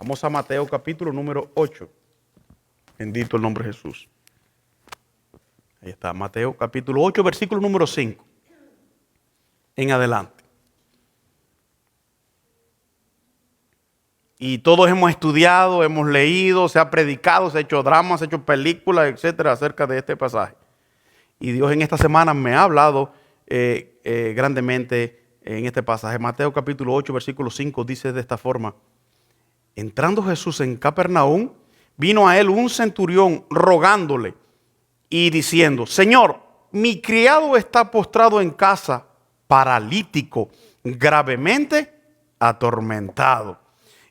Vamos a Mateo capítulo número 8. Bendito el nombre de Jesús. Ahí está, Mateo capítulo 8, versículo número 5. En adelante. Y todos hemos estudiado, hemos leído, se ha predicado, se ha hecho dramas, se ha hecho películas, etcétera, acerca de este pasaje. Y Dios en esta semana me ha hablado grandemente en este pasaje. Mateo capítulo 8, versículo 5 dice de esta forma: entrando Jesús en Capernaum, vino a él un centurión rogándole y diciendo: Señor, mi criado está postrado en casa, paralítico, gravemente atormentado.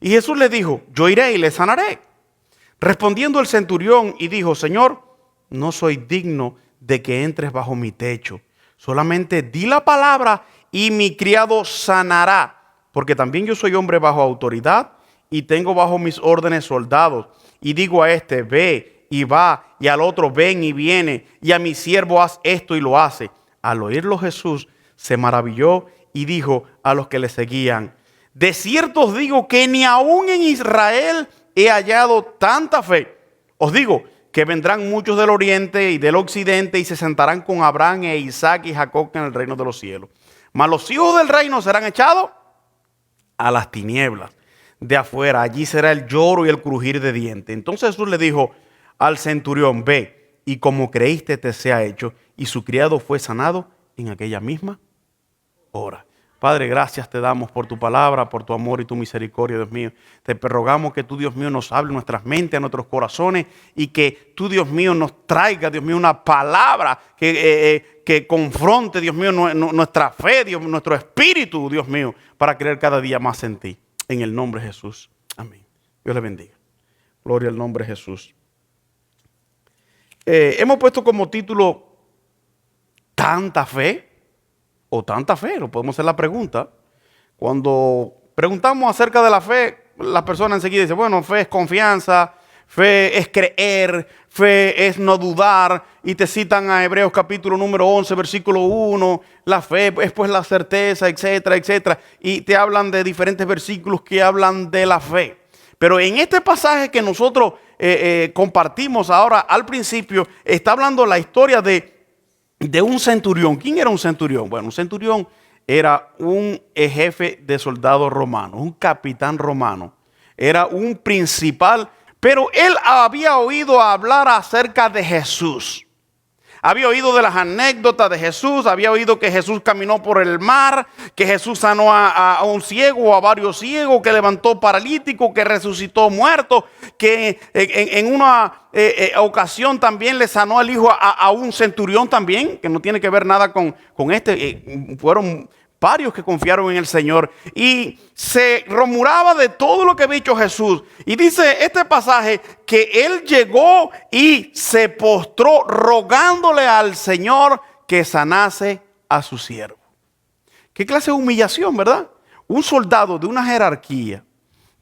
Y Jesús le dijo: yo iré y le sanaré. Respondiendo el centurión y dijo: Señor, no soy digno de que entres bajo mi techo. Solamente di la palabra y mi criado sanará, porque también yo soy hombre bajo autoridad y tengo bajo mis órdenes soldados. Y digo a este: ve y va, y al otro: ven y viene, y a mi siervo: haz esto, y lo hace. Al oírlo Jesús se maravilló y dijo a los que le seguían: de cierto os digo que ni aún en Israel he hallado tanta fe. Os digo que vendrán muchos del oriente y del occidente y se sentarán con Abraham e Isaac y Jacob en el reino de los cielos. Mas los hijos del reino serán echados a las tinieblas de afuera. Allí será el lloro y el crujir de dientes. Entonces Jesús le dijo al centurión: ve, y como creíste te sea hecho. Y su criado fue sanado en aquella misma hora. Padre, gracias te damos por tu palabra, por tu amor y tu misericordia, Dios mío. Te rogamos que tú, Dios mío, nos hable en nuestras mentes, en nuestros corazones, y que tú, Dios mío, nos traiga, Dios mío, una palabra que confronte, Dios mío, nuestra fe, Dios, nuestro espíritu, Dios mío, para creer cada día más en ti. En el nombre de Jesús. Amén. Dios le bendiga. Gloria al nombre de Jesús. Hemos puesto como título ¿tanta fe? ¿O tanta fe? Lo podemos hacer la pregunta. Cuando preguntamos acerca de la fe, las personas enseguida dicen: bueno, fe es confianza, fe es creer, fe es no dudar. Y te citan a Hebreos capítulo número 11, versículo 1. La fe es pues la certeza, etcétera, etcétera. Y te hablan de diferentes versículos que hablan de la fe. Pero en este pasaje que nosotros compartimos ahora al principio, está hablando la historia de un centurión. ¿Quién era un centurión? Bueno, un centurión era un jefe de soldados romanos, un capitán romano. Era un principal, pero él había oído hablar acerca de Jesús. Había oído de las anécdotas de Jesús, había oído que Jesús caminó por el mar, que Jesús sanó a un ciego o a varios ciegos, que levantó paralíticos, que resucitó muertos, que en una ocasión también le sanó al hijo a un centurión también, que no tiene que ver nada con este. Fueron varios que confiaron en el Señor, y se rumoraba de todo lo que había hecho Jesús. Y dice este pasaje que él llegó y se postró rogándole al Señor que sanase a su siervo. ¿Qué clase de humillación, verdad? Un soldado de una jerarquía,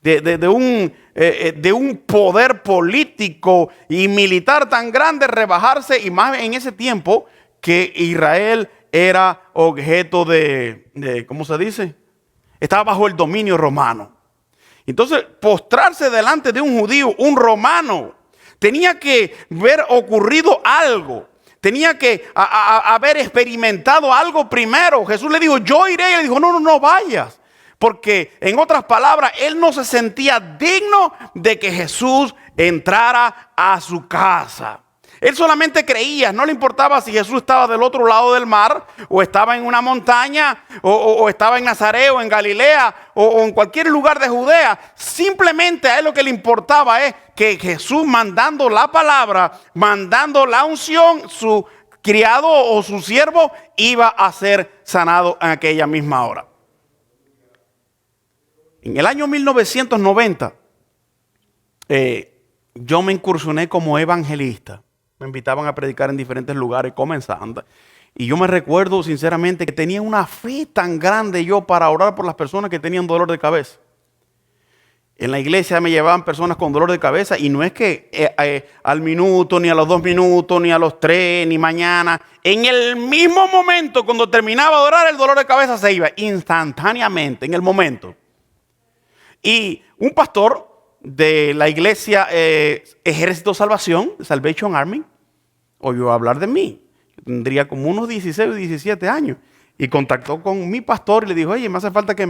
de un poder político y militar tan grande, rebajarse, y más en ese tiempo que Israel era objeto ¿cómo se dice? Estaba bajo el dominio romano. Entonces, postrarse delante de un judío, un romano, tenía que ver ocurrido algo. Tenía que haber experimentado algo primero. Jesús le dijo: yo iré. Y él dijo: no vayas. Porque, en otras palabras, él no se sentía digno de que Jesús entrara a su casa. Él solamente creía, no le importaba si Jesús estaba del otro lado del mar, o estaba en una montaña, o estaba en Nazaret, o en Galilea, o en cualquier lugar de Judea. Simplemente a él lo que le importaba es que Jesús, mandando la palabra, mandando la unción, su criado o su siervo iba a ser sanado en aquella misma hora. En el año 1990, yo me incursioné como evangelista. Me invitaban a predicar en diferentes lugares comenzando. Y yo me recuerdo sinceramente que tenía una fe tan grande yo para orar por las personas que tenían dolor de cabeza. En la iglesia me llevaban personas con dolor de cabeza, y no es que al minuto, ni a los 2 minutos, ni a los 3, ni mañana. En el mismo momento, cuando terminaba de orar, el dolor de cabeza se iba instantáneamente, en el momento. Y un pastor de la iglesia Ejército Salvación, Salvation Army, oyó hablar de mí. Yo tendría como unos 16 o 17 años. Y contactó con mi pastor y le dijo, oye, me hace falta que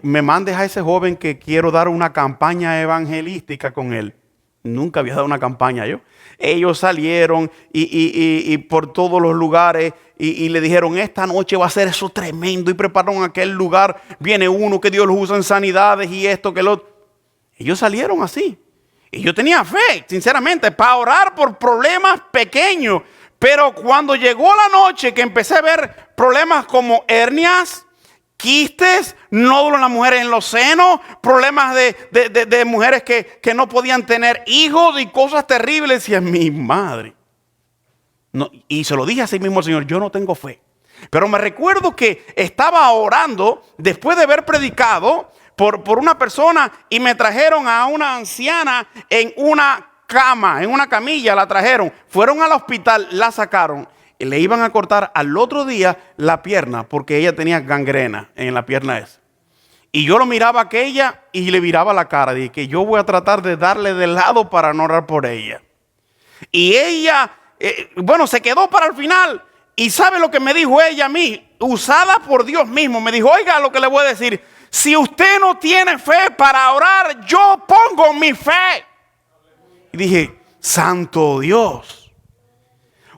me mandes a ese joven que quiero dar una campaña evangelística con él. Nunca había dado una campaña yo. Ellos salieron y por todos los lugares y le dijeron, esta noche va a ser eso tremendo, y prepararon aquel lugar. Viene uno que Dios los usa en sanidades y esto, que lo otro. Ellos salieron así. Y yo tenía fe, sinceramente, para orar por problemas pequeños. Pero cuando llegó la noche que empecé a ver problemas como hernias, quistes, nódulos en las mujeres en los senos, problemas de mujeres que no podían tener hijos y cosas terribles, decía mi madre. No, y se lo dije así mismo al Señor, yo no tengo fe. Pero me recuerdo que estaba orando después de haber predicado por una persona y me trajeron a una anciana en una cama, en una camilla la trajeron. Fueron al hospital, la sacaron y le iban a cortar al otro día la pierna porque ella tenía gangrena en la pierna esa. Y yo lo miraba a aquella y le viraba la cara. Dije que yo voy a tratar de darle de lado para no orar por ella. Y ella, se quedó para el final. Y ¿sabe lo que me dijo ella a mí? Usada por Dios mismo. Me dijo, oiga lo que le voy a decir. Si usted no tiene fe para orar, yo pongo mi fe. Y dije, santo Dios.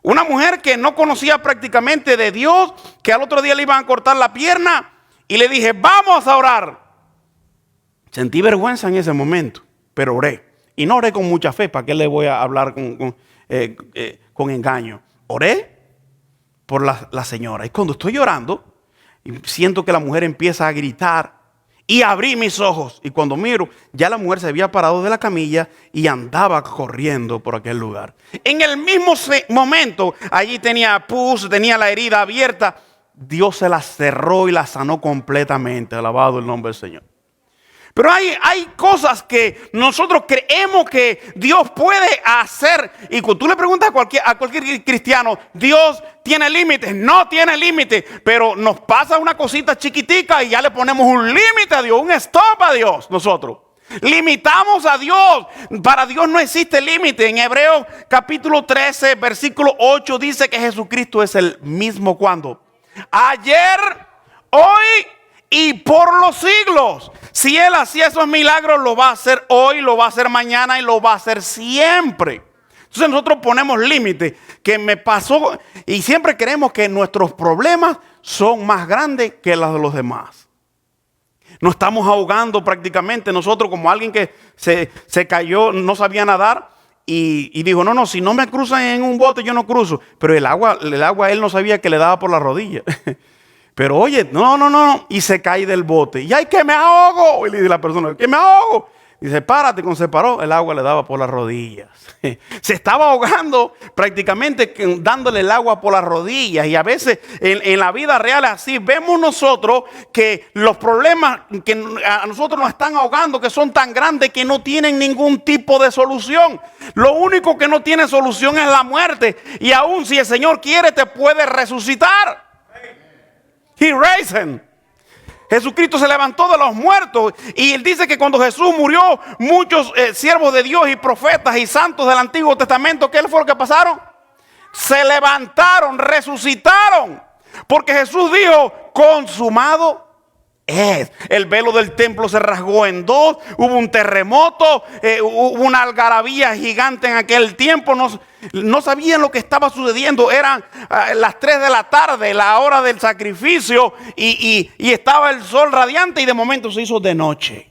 Una mujer que no conocía prácticamente de Dios, que al otro día le iban a cortar la pierna. Y le dije, vamos a orar. Sentí vergüenza en ese momento, pero oré. Y no oré con mucha fe, ¿para qué le voy a hablar con engaño? Oré por la señora. Y cuando estoy llorando, siento que la mujer empieza a gritar. Y abrí mis ojos. Y cuando miro, ya la mujer se había parado de la camilla y andaba corriendo por aquel lugar. En el mismo momento, allí tenía pus, tenía la herida abierta. Dios se la cerró y la sanó completamente. Alabado el nombre del Señor. Pero hay cosas que nosotros creemos que Dios puede hacer. Y cuando tú le preguntas a cualquier cristiano, Dios tiene límites. No tiene límites. Pero nos pasa una cosita chiquitica y ya le ponemos un límite a Dios, un stop a Dios nosotros. Limitamos a Dios. Para Dios no existe límite. En Hebreos capítulo 13, versículo 8 dice que Jesucristo es el mismo cuando. Ayer, hoy y por los siglos. Si Él hacía esos milagros, lo va a hacer hoy, lo va a hacer mañana y lo va a hacer siempre. Entonces nosotros ponemos límites. Que me pasó y siempre creemos que nuestros problemas son más grandes que los de los demás. Nos estamos ahogando prácticamente nosotros como alguien que se cayó, no sabía nadar. Y dijo, no, si no me cruzan en un bote, yo no cruzo. Pero el agua él no sabía que le daba por la rodilla. Pero oye, no. Y se cae del bote. Y ay, que me ahogo. Y le dice la persona, que me ahogo. Dice, párate. Cuando se paró, el agua le daba por las rodillas. Se estaba ahogando prácticamente dándole el agua por las rodillas. Y a veces en la vida real es así. Vemos nosotros que los problemas que a nosotros nos están ahogando, que son tan grandes que no tienen ningún tipo de solución. Lo único que no tiene solución es la muerte. Y aún si el Señor quiere, te puede resucitar. He raised him. Jesucristo se levantó de los muertos. Y él dice que cuando Jesús murió, muchos siervos de Dios y profetas y santos del Antiguo Testamento, ¿qué fue lo que pasaron? Se levantaron, resucitaron. Porque Jesús dijo, consumado es. El velo del templo se rasgó en dos. Hubo un terremoto. Hubo una algarabía gigante en aquel tiempo. No sabían lo que estaba sucediendo. Eran las 3 de la tarde, la hora del sacrificio. Y estaba el sol radiante y de momento se hizo de noche.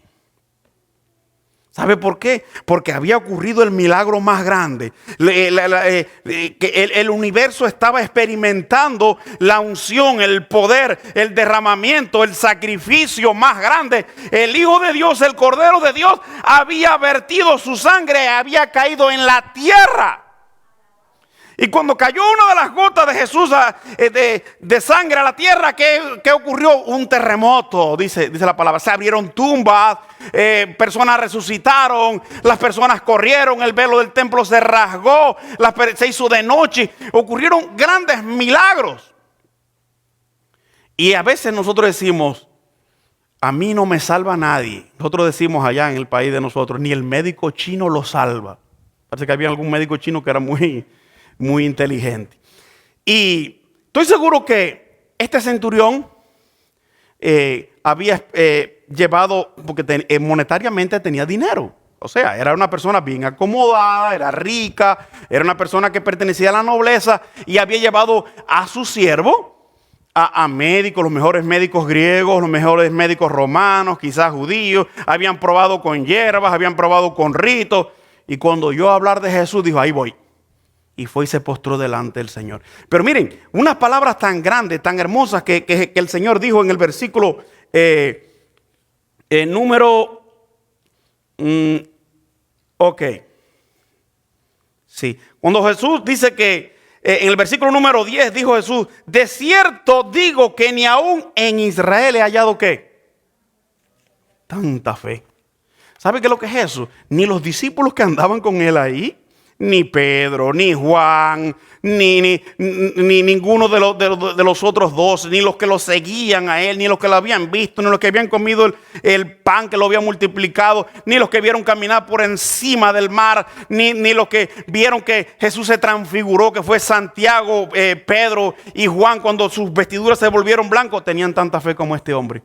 ¿Sabe por qué? Porque había ocurrido el milagro más grande. El universo estaba experimentando la unción, el poder, el derramamiento, el sacrificio más grande. El Hijo de Dios, el Cordero de Dios, había vertido su sangre, había caído en la tierra. Y cuando cayó una de las gotas de Jesús de sangre a la tierra, ¿qué ocurrió? Un terremoto, dice la palabra. Se abrieron tumbas, personas resucitaron, las personas corrieron, el velo del templo se rasgó, se hizo de noche. Ocurrieron grandes milagros. Y a veces nosotros decimos, a mí no me salva nadie. Nosotros decimos allá en el país de nosotros, ni el médico chino lo salva. Parece que había algún médico chino que era muy, muy inteligente. Y estoy seguro que este centurión había llevado, porque monetariamente tenía dinero. O sea, era una persona bien acomodada, era rica, era una persona que pertenecía a la nobleza y había llevado a su siervo a médicos, los mejores médicos griegos, los mejores médicos romanos, quizás judíos. Habían probado con hierbas, habían probado con ritos. Y cuando oyó hablar de Jesús, dijo, ahí voy. Y fue y se postró delante del Señor. Pero miren, unas palabras tan grandes, tan hermosas que el Señor dijo en el versículo número... Sí. Cuando Jesús dice que en el versículo número 10 dijo Jesús, de cierto digo que ni aún en Israel he hallado ¿qué? Tanta fe. ¿Sabe qué es lo que es eso? Ni los discípulos que andaban con él ahí, ni Pedro, ni Juan, ni ninguno de los otros dos, ni los que lo seguían a él, ni los que lo habían visto, ni los que habían comido el pan que lo había multiplicado, ni los que vieron caminar por encima del mar, ni los que vieron que Jesús se transfiguró, que fue Santiago, Pedro y Juan, cuando sus vestiduras se volvieron blancos, tenían tanta fe como este hombre.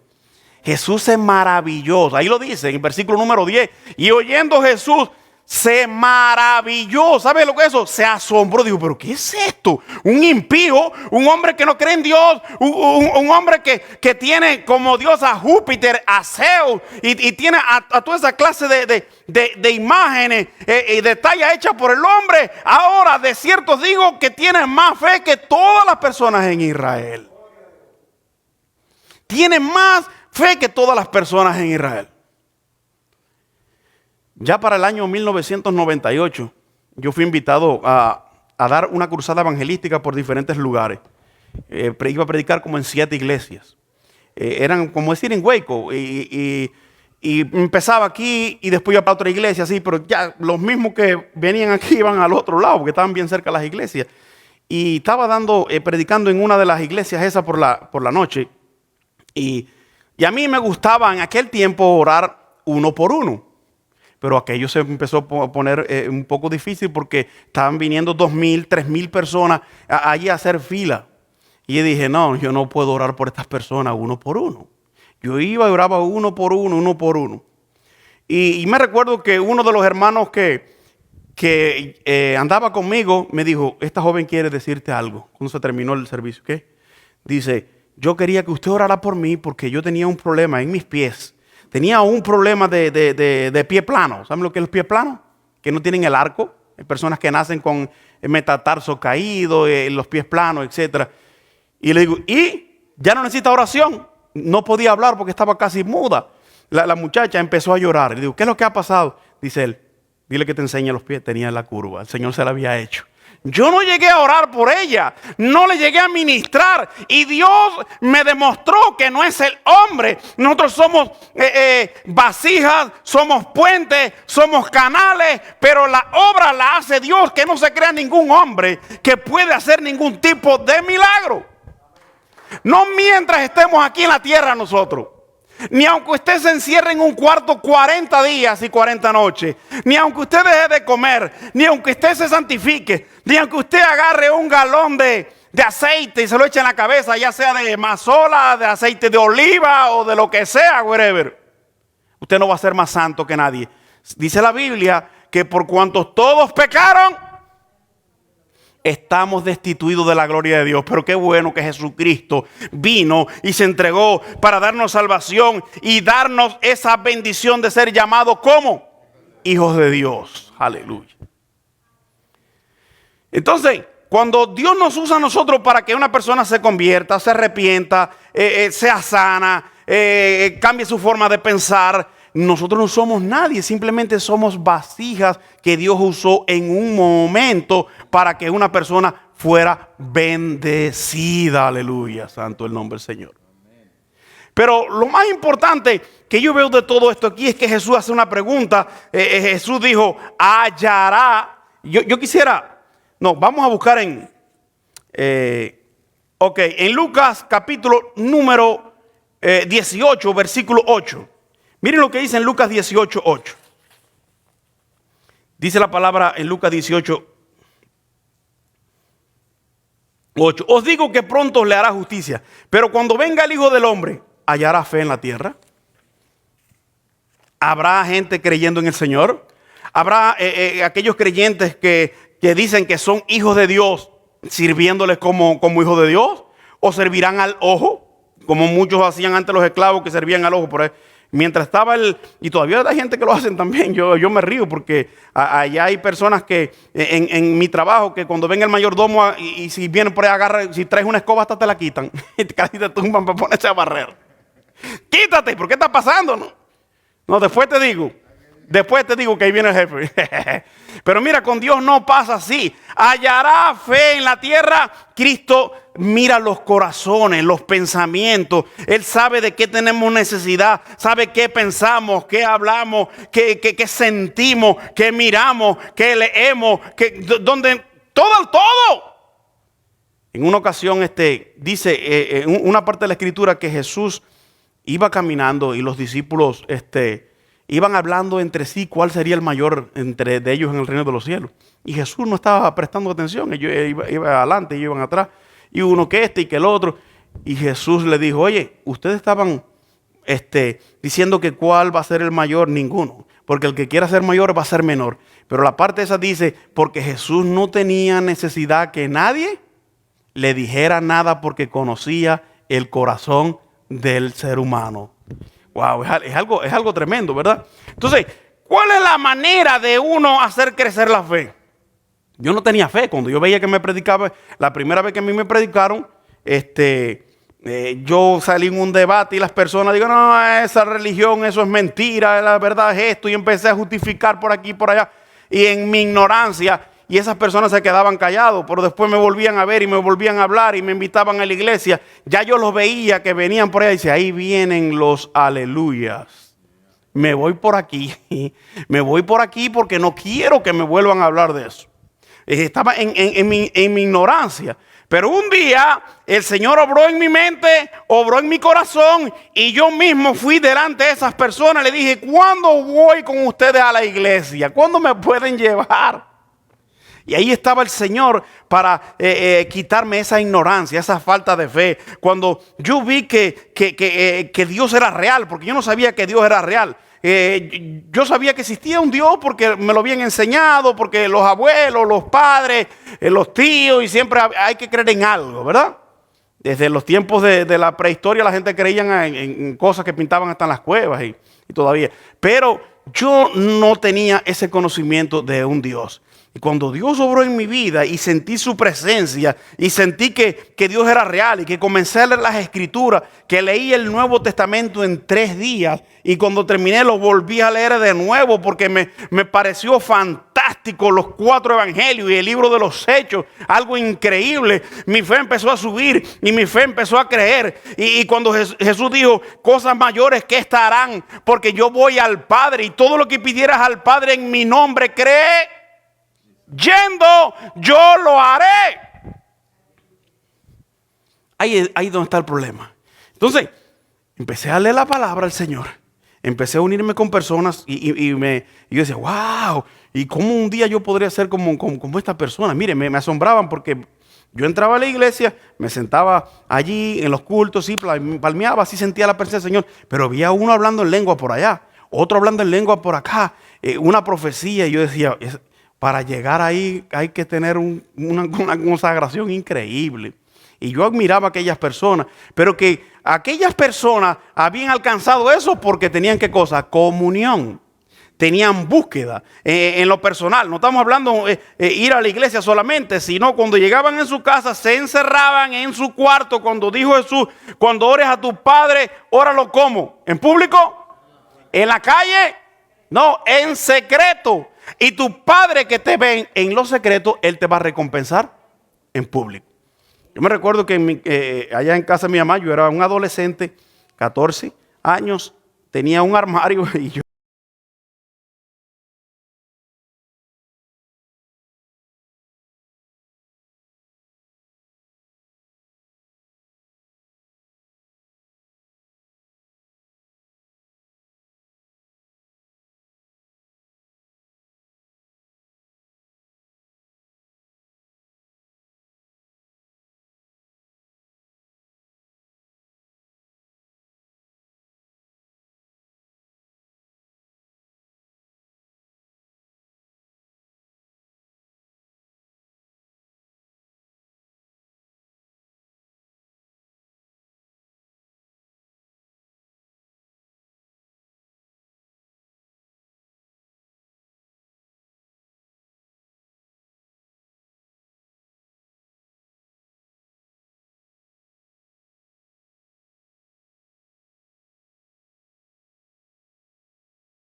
Jesús se maravilló, ahí lo dice en el versículo número 10, y oyendo Jesús se maravilló. ¿Sabe lo que es eso? Se asombró, dijo, pero ¿qué es esto? Un impío, un hombre que no cree en Dios, un hombre que tiene como Dios a Júpiter, a Zeus, y tiene a toda esa clase de imágenes y detalles hechas por el hombre. Ahora de cierto digo que tiene más fe que todas las personas en Israel. Tiene más fe que todas las personas en Israel. Ya para el año 1998, yo fui invitado a dar una cruzada evangelística por diferentes lugares. Iba a predicar como en 7 iglesias. Eran como decir en Hueco. Y empezaba aquí y después iba para otra iglesia, así, pero ya los mismos que venían aquí iban al otro lado, porque estaban bien cerca de las iglesias. Y estaba predicando en una de las iglesias esas por la noche. Y a mí me gustaba en aquel tiempo orar uno por uno. Pero aquello se empezó a poner un poco difícil porque estaban viniendo 2,000, 3,000 personas allí a hacer fila. Y yo dije, no, yo no puedo orar por estas personas uno por uno. Yo iba y oraba uno por uno. Y me recuerdo que uno de los hermanos que andaba conmigo me dijo, esta joven quiere decirte algo. Cuando se terminó el servicio, ¿qué? Dice, yo quería que usted orara por mí porque yo tenía un problema en mis pies. Tenía un problema de pie plano. ¿Saben lo que es el pie plano? Que no tienen el arco. Hay personas que nacen con el metatarso caído, los pies planos, etc. Y le digo, ¿y? Ya no necesita oración. No podía hablar porque estaba casi muda. La muchacha empezó a llorar. Le digo, ¿qué es lo que ha pasado? Dice él, dile que te enseñe los pies. Tenía la curva. El Señor se la había hecho. Yo no llegué a orar por ella, no le llegué a ministrar y Dios me demostró que no es el hombre. Nosotros somos vasijas, somos puentes, somos canales, pero la obra la hace Dios, que no se crea ningún hombre que puede hacer ningún tipo de milagro. No mientras estemos aquí en la tierra nosotros. Ni aunque usted se encierre en un cuarto 40 días y 40 noches. Ni aunque usted deje de comer. Ni aunque usted se santifique. Ni aunque usted agarre un galón de aceite y se lo eche en la cabeza. Ya sea de mazola, de aceite de oliva o de lo que sea, whatever. Usted no va a ser más santo que nadie. Dice la Biblia que por cuantos todos pecaron, estamos destituidos de la gloria de Dios. Pero qué bueno que Jesucristo vino y se entregó para darnos salvación y darnos esa bendición de ser llamados como hijos de Dios. Aleluya. Entonces, cuando Dios nos usa a nosotros para que una persona se convierta, se arrepienta, sea sana, cambie su forma de pensar, nosotros no somos nadie, simplemente somos vasijas que Dios usó en un momento para que una persona fuera bendecida. Aleluya, santo el nombre del Señor. Pero lo más importante que yo veo de todo esto aquí es que Jesús hace una pregunta. Jesús dijo, hallará. Yo quisiera, no, vamos a buscar en Lucas capítulo número 18, versículo 8. Miren lo que dice en Lucas 18, 8. Dice la palabra en Lucas 18, 8. Os digo que pronto le hará justicia, pero cuando venga el Hijo del Hombre, ¿hallará fe en la tierra? ¿Habrá gente creyendo en el Señor? ¿Habrá aquellos creyentes que dicen que son hijos de Dios, sirviéndoles como hijos de Dios? ¿O servirán al ojo? Como muchos hacían antes los esclavos, que servían al ojo. Mientras estaba y todavía hay gente que lo hacen también. Yo me río porque allá hay personas que en mi trabajo, que cuando venga el mayordomo y si vienen por ahí, agarra, si traes una escoba hasta te la quitan. Y casi te tumban para ponerse a barrer. Quítate, ¿por qué está pasando? No, después te digo que ahí viene el jefe. Pero mira, con Dios no pasa así. ¿Hallará fe en la tierra? Cristo mira los corazones, los pensamientos. Él sabe de qué tenemos necesidad, sabe qué pensamos, qué hablamos, qué sentimos, qué miramos, qué leemos, donde todo. En una ocasión dice una parte de la escritura que Jesús iba caminando y los discípulos iban hablando entre sí cuál sería el mayor de ellos en el reino de los cielos. Y Jesús no estaba prestando atención. Ellos iban adelante, ellos iban atrás. Y uno que y que el otro. Y Jesús le dijo, oye, ustedes estaban diciendo que cuál va a ser el mayor. Ninguno. Porque el que quiera ser mayor va a ser menor. Pero la parte esa dice, porque Jesús no tenía necesidad que nadie le dijera nada porque conocía el corazón del ser humano. Wow, es algo tremendo, ¿verdad? Entonces, ¿cuál es la manera de uno hacer crecer la fe? Yo no tenía fe. Cuando yo veía que me predicaba, la primera vez que a mí me predicaron, yo salí en un debate y las personas digo, no, esa religión, eso es mentira, la verdad es esto, y empecé a justificar por aquí y por allá, y en mi ignorancia, y esas personas se quedaban callados, pero después me volvían a ver y me volvían a hablar y me invitaban a la iglesia. Ya yo los veía que venían por ahí y decía, ahí vienen los aleluyas. Me voy por aquí, me voy por aquí porque no quiero que me vuelvan a hablar de eso. Estaba en mi ignorancia. Pero un día el Señor obró en mi mente, obró en mi corazón, y yo mismo fui delante de esas personas. Le dije, ¿cuándo voy con ustedes a la iglesia? ¿Cuándo me pueden llevar? Y ahí estaba el Señor para quitarme esa ignorancia, esa falta de fe. Cuando yo vi que Dios era real, porque yo no sabía que Dios era real. Yo sabía que existía un Dios porque me lo habían enseñado, porque los abuelos, los padres, los tíos, y siempre hay que creer en algo, ¿verdad? Desde los tiempos de la prehistoria la gente creía en cosas que pintaban hasta en las cuevas y todavía. Pero yo no tenía ese conocimiento de un Dios. Y cuando Dios obró en mi vida y sentí su presencia y sentí que Dios era real y que comencé a leer las escrituras, que leí el Nuevo Testamento en 3 días y cuando terminé lo volví a leer de nuevo porque me pareció fantástico los 4 evangelios y el libro de los Hechos, algo increíble. Mi fe empezó a subir y mi fe empezó a creer. Y cuando Jesús dijo, cosas mayores que esta harán, porque yo voy al Padre y todo lo que pidieras al Padre en mi nombre, cree. Yendo, yo lo haré. Ahí donde está el problema. Entonces, empecé a leer la palabra del Señor. Empecé a unirme con personas y yo decía, wow, ¿y cómo un día yo podría ser como esta persona? Mire, me asombraban porque yo entraba a la iglesia, me sentaba allí en los cultos, sí, palmeaba, así sentía la presencia del Señor. Pero había uno hablando en lengua por allá, otro hablando en lengua por acá, una profecía. Y yo decía, para llegar ahí hay que tener una consagración increíble. Y yo admiraba a aquellas personas, pero que aquellas personas habían alcanzado eso porque tenían ¿qué cosa? Comunión. Tenían búsqueda en lo personal. No estamos hablando ir a la iglesia solamente, sino cuando llegaban en su casa, se encerraban en su cuarto. Cuando dijo Jesús, cuando ores a tu Padre, óralo ¿cómo? ¿En público? ¿En la calle? No, en secreto. Y tu Padre que te ve en lo secreto, Él te va a recompensar en público. Yo me recuerdo que allá en casa de mi mamá, yo era un adolescente, 14 años, tenía un armario y yo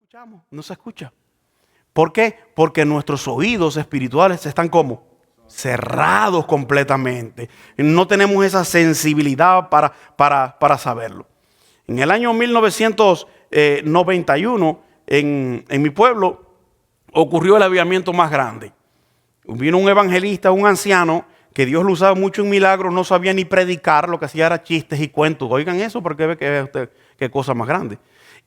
escuchamos, no se escucha. ¿Por qué? Porque nuestros oídos espirituales están como cerrados completamente. No tenemos esa sensibilidad para saberlo. En el año 1991, en mi pueblo, ocurrió el avivamiento más grande. Vino un evangelista, un anciano, que Dios lo usaba mucho en milagros, no sabía ni predicar, lo que hacía era chistes y cuentos. Oigan eso, porque ve que usted qué cosa más grande.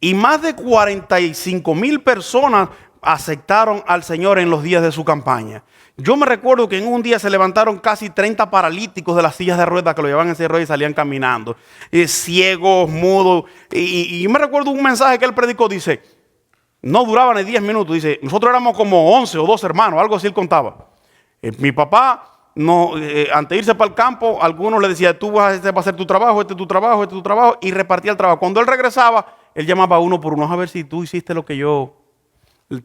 Y más de 45,000 personas aceptaron al Señor en los días de su campaña. Yo me recuerdo que en un día se levantaron casi 30 paralíticos de las sillas de ruedas que lo llevaban en silla de ruedas y salían caminando. Ciegos, mudos. Y me recuerdo un mensaje que él predicó, dice, no duraba ni 10 minutos. Dice, nosotros éramos como 11 o 12 hermanos, algo así él contaba. Mi papá, antes de irse para el campo, algunos le decían, tú vas a hacer tu trabajo, este es tu trabajo, este es tu trabajo, y repartía el trabajo. Cuando él regresaba, él llamaba uno por uno a ver si tú hiciste lo que yo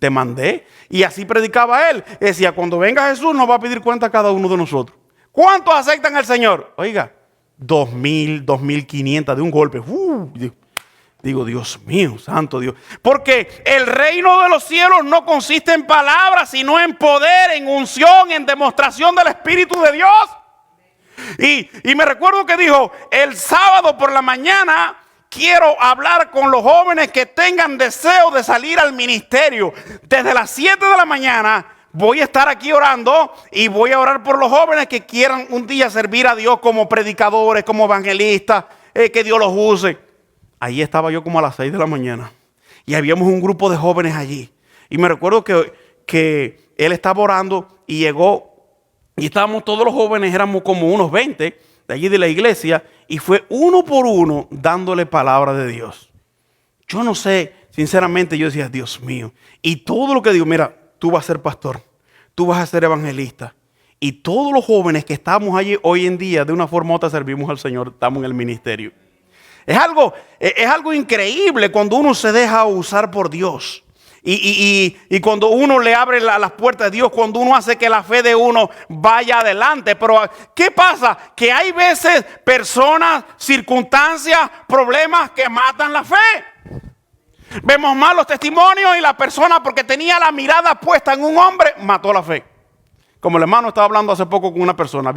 te mandé. Y así predicaba él. Decía, cuando venga Jesús nos va a pedir cuenta a cada uno de nosotros. ¿Cuántos aceptan al Señor? Oiga, 2,000, 2,500 de un golpe. Digo, Dios mío, santo Dios. Porque el reino de los cielos no consiste en palabras, sino en poder, en unción, en demostración del Espíritu de Dios. Y me recuerdo que dijo, el sábado por la mañana quiero hablar con los jóvenes que tengan deseo de salir al ministerio. Desde las 7 de la mañana voy a estar aquí orando y voy a orar por los jóvenes que quieran un día servir a Dios como predicadores, como evangelistas, que Dios los use. Ahí estaba yo como a las 6 de la mañana y habíamos un grupo de jóvenes allí. Y me recuerdo que él estaba orando y llegó y estábamos todos los jóvenes, éramos como unos 20 de allí de la iglesia, y fue uno por uno dándole palabra de Dios. Yo no sé, sinceramente yo decía, Dios mío, y todo lo que digo, mira, tú vas a ser pastor, tú vas a ser evangelista, y todos los jóvenes que estamos allí hoy en día, de una forma u otra servimos al Señor, estamos en el ministerio. Es algo increíble cuando uno se deja usar por Dios. Y cuando uno le abre las puertas de Dios, cuando uno hace que la fe de uno vaya adelante. Pero ¿qué pasa? Que hay veces personas, circunstancias, problemas que matan la fe. Vemos malos testimonios y la persona, porque tenía la mirada puesta en un hombre, mató la fe. Como el hermano estaba hablando hace poco con una persona,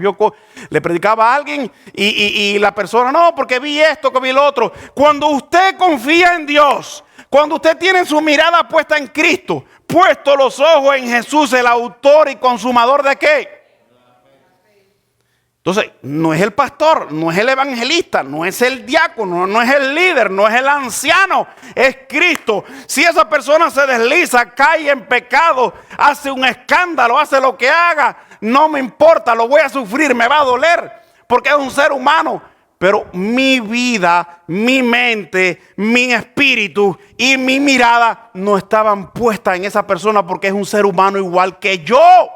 le predicaba a alguien y la persona, no, porque vi esto, que vi lo otro. Cuando usted confía en Dios, cuando usted tiene su mirada puesta en Cristo, puesto los ojos en Jesús, el autor y consumador de ¿qué? Entonces, no es el pastor, no es el evangelista, no es el diácono, no es el líder, no es el anciano, es Cristo. Si esa persona se desliza, cae en pecado, hace un escándalo, hace lo que haga, no me importa, lo voy a sufrir, me va a doler, porque es un ser humano. Pero mi vida, mi mente, mi espíritu y mi mirada no estaban puestas en esa persona, porque es un ser humano igual que yo.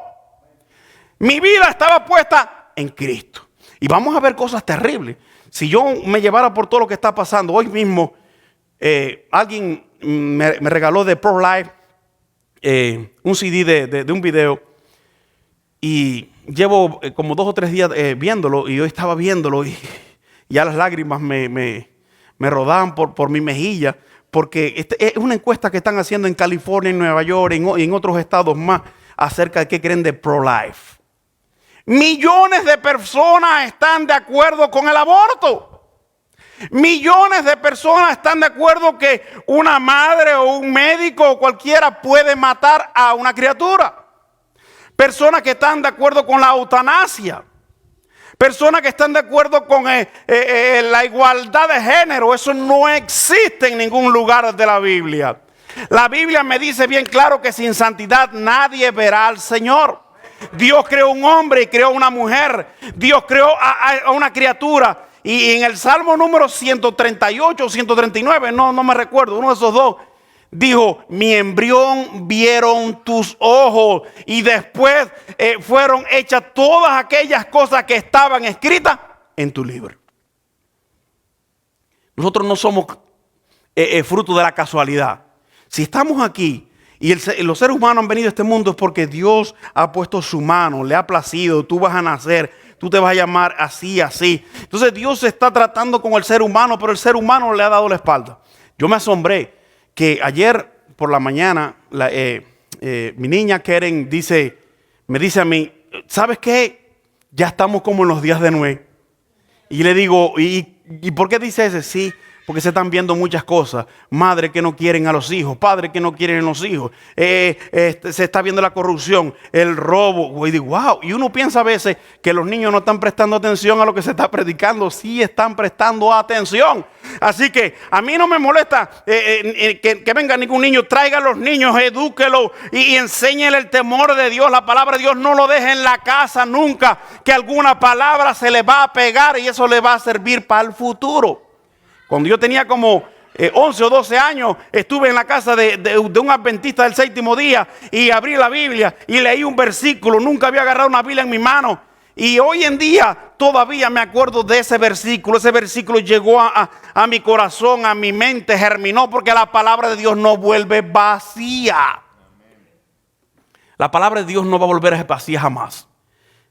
Mi vida estaba puesta en Cristo. Y vamos a ver cosas terribles. Si yo me llevara por todo lo que está pasando, hoy mismo alguien me regaló de Pro-Life un CD de un video. Y llevo como 2 o 3 días viéndolo, y yo estaba viéndolo y ya las lágrimas me rodaban por mi mejilla, porque es una encuesta que están haciendo en California, en Nueva York y en otros estados más acerca de qué creen de pro-life. Millones de personas están de acuerdo con el aborto. Millones de personas están de acuerdo que una madre o un médico o cualquiera puede matar a una criatura. Personas que están de acuerdo con la eutanasia. Personas que están de acuerdo con la igualdad de género. Eso no existe en ningún lugar de la Biblia. La Biblia me dice bien claro que sin santidad nadie verá al Señor. Dios creó un hombre y creó una mujer. Dios creó a una criatura. Y en el Salmo número 138 o 139, no me recuerdo, uno de esos dos, dijo, mi embrión vieron tus ojos, y después fueron hechas todas aquellas cosas que estaban escritas en tu libro. Nosotros no somos fruto de la casualidad. Si estamos aquí y los seres humanos han venido a este mundo, es porque Dios ha puesto su mano, le ha placido, tú vas a nacer, tú te vas a llamar así, así. Entonces Dios está tratando con el ser humano, pero el ser humano le ha dado la espalda. Yo me asombré que ayer por la mañana, mi niña Keren me dice a mí, ¿sabes qué? Ya estamos como en los días de Noé. Y le digo, ¿y por qué dice ese? Sí, porque se están viendo muchas cosas. Madres que no quieren a los hijos, padres que no quieren a los hijos. Se está viendo la corrupción, el robo. Y digo, wow. Y uno piensa a veces que los niños no están prestando atención a lo que se está predicando. Sí están prestando atención. Así que a mí no me molesta que venga ningún niño. Traiga a los niños, edúquelo y enséñele el temor de Dios. La palabra de Dios no lo deje en la casa nunca. Que alguna palabra se le va a pegar y eso le va a servir para el futuro. Cuando yo tenía como 11 o 12 años, estuve en la casa de un adventista del séptimo día y abrí la Biblia y leí un versículo. Nunca había agarrado una Biblia en mi mano. Y hoy en día todavía me acuerdo de ese versículo. Ese versículo llegó a mi corazón, a mi mente, germinó, porque la palabra de Dios no vuelve vacía. La palabra de Dios no va a volver vacía jamás.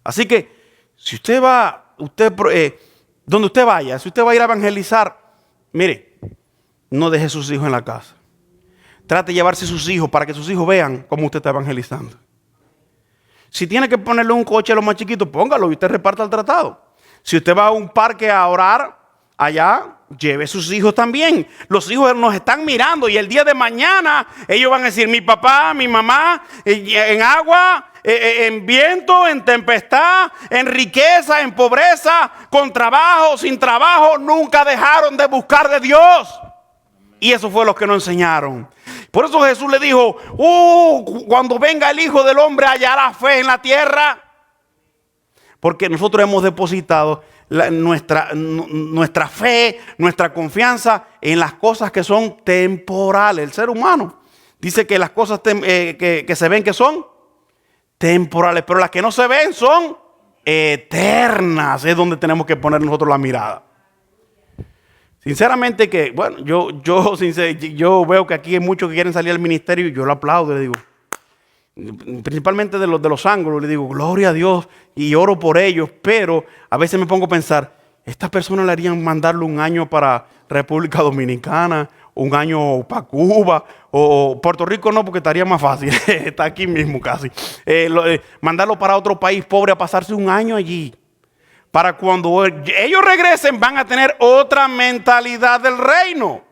Así que si usted va, donde usted vaya, si usted va a ir a evangelizar, mire, no deje sus hijos en la casa. Trate de llevarse sus hijos para que sus hijos vean cómo usted está evangelizando. Si tiene que ponerle un coche a los más chiquitos, póngalo y usted reparta el tratado. Si usted va a un parque a orar, allá, lleve sus hijos también. Los hijos nos están mirando y el día de mañana ellos van a decir, mi papá, mi mamá, en agua, en viento, en tempestad, en riqueza, en pobreza, con trabajo, sin trabajo, nunca dejaron de buscar de Dios. Y eso fue lo que nos enseñaron. Por eso Jesús le dijo, cuando venga el Hijo del Hombre hallará fe en la tierra. Porque nosotros hemos depositado nuestra fe, nuestra confianza en las cosas que son temporales. El ser humano dice que las cosas que se ven que son temporales, pero las que no se ven son eternas. Es donde tenemos que poner nosotros la mirada. Sinceramente que, bueno, yo veo que aquí hay muchos que quieren salir al ministerio y yo lo aplaudo, le digo, principalmente de los ángulos, le digo, gloria a Dios y oro por ellos, pero a veces me pongo a pensar, estas personas le harían mandarle un año para República Dominicana, un año para Cuba, o Puerto Rico no, porque estaría más fácil, está aquí mismo casi, mandarlo para otro país pobre a pasarse un año allí. Para cuando ellos regresen van a tener otra mentalidad del reino.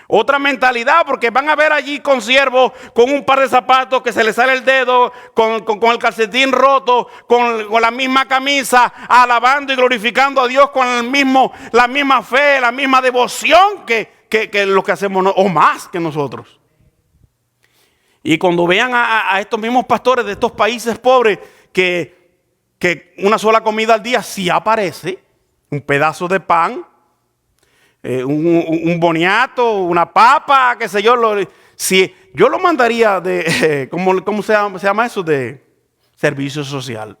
Otra mentalidad, porque van a ver allí con siervos con un par de zapatos que se les sale el dedo, con el calcetín roto, con la misma camisa, alabando y glorificando a Dios con la misma fe, la misma devoción que lo que hacemos, o más que nosotros. Y cuando vean a estos mismos pastores de estos países pobres que una sola comida al día sí aparece, un pedazo de pan, un boniato, una papa, qué sé yo. Si yo lo mandaría ¿cómo se llama eso? De servicio social.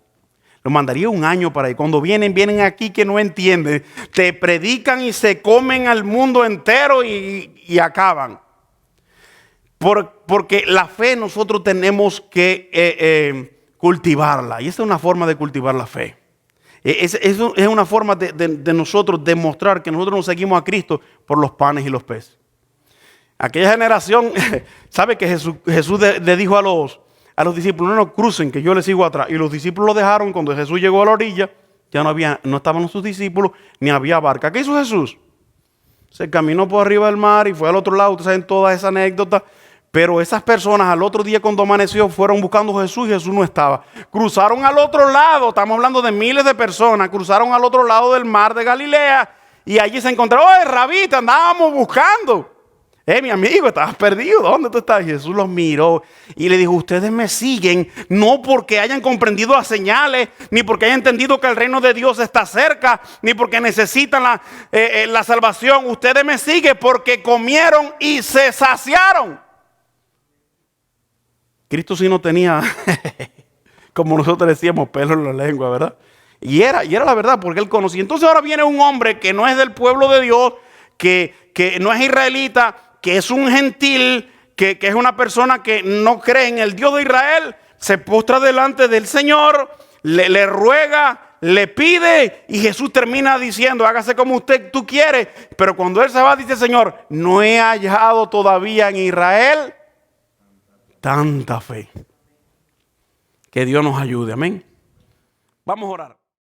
Lo mandaría un año para ahí. Cuando vienen aquí que no entienden, te predican y se comen al mundo entero y acaban. Porque la fe nosotros tenemos que cultivarla. Y esa es una forma de cultivar la fe. Es una forma de nosotros demostrar que nosotros nos seguimos a Cristo por los panes y los peces. Aquella generación, sabe que Jesús le dijo a los discípulos, no crucen, que yo les sigo atrás. Y los discípulos lo dejaron. Cuando Jesús llegó a la orilla, ya no estaban sus discípulos, ni había barca. ¿Qué hizo Jesús? Se caminó por arriba del mar y fue al otro lado. Ustedes saben toda esa anécdota. Pero esas personas al otro día cuando amaneció fueron buscando a Jesús y Jesús no estaba. Cruzaron al otro lado, estamos hablando de miles de personas, cruzaron al otro lado del mar de Galilea y allí se encontraron, ¡oye, Rabí, te andábamos buscando! Mi amigo, estabas perdido, ¿dónde tú estás? Y Jesús los miró y le dijo, ustedes me siguen no porque hayan comprendido las señales, ni porque hayan entendido que el reino de Dios está cerca, ni porque necesitan la salvación. Ustedes me siguen porque comieron y se saciaron. Cristo sí no tenía, como nosotros decíamos, pelo en la lengua, ¿verdad? Y era la verdad, porque él conocía. Entonces ahora viene un hombre que no es del pueblo de Dios, que no es israelita, que es un gentil, que es una persona que no cree en el Dios de Israel, se postra delante del Señor, le ruega, le pide, y Jesús termina diciendo, hágase como tú quieres. Pero cuando él se va, dice el Señor, no he hallado todavía en Israel tanta fe. Que Dios nos ayude, amén. Vamos a orar.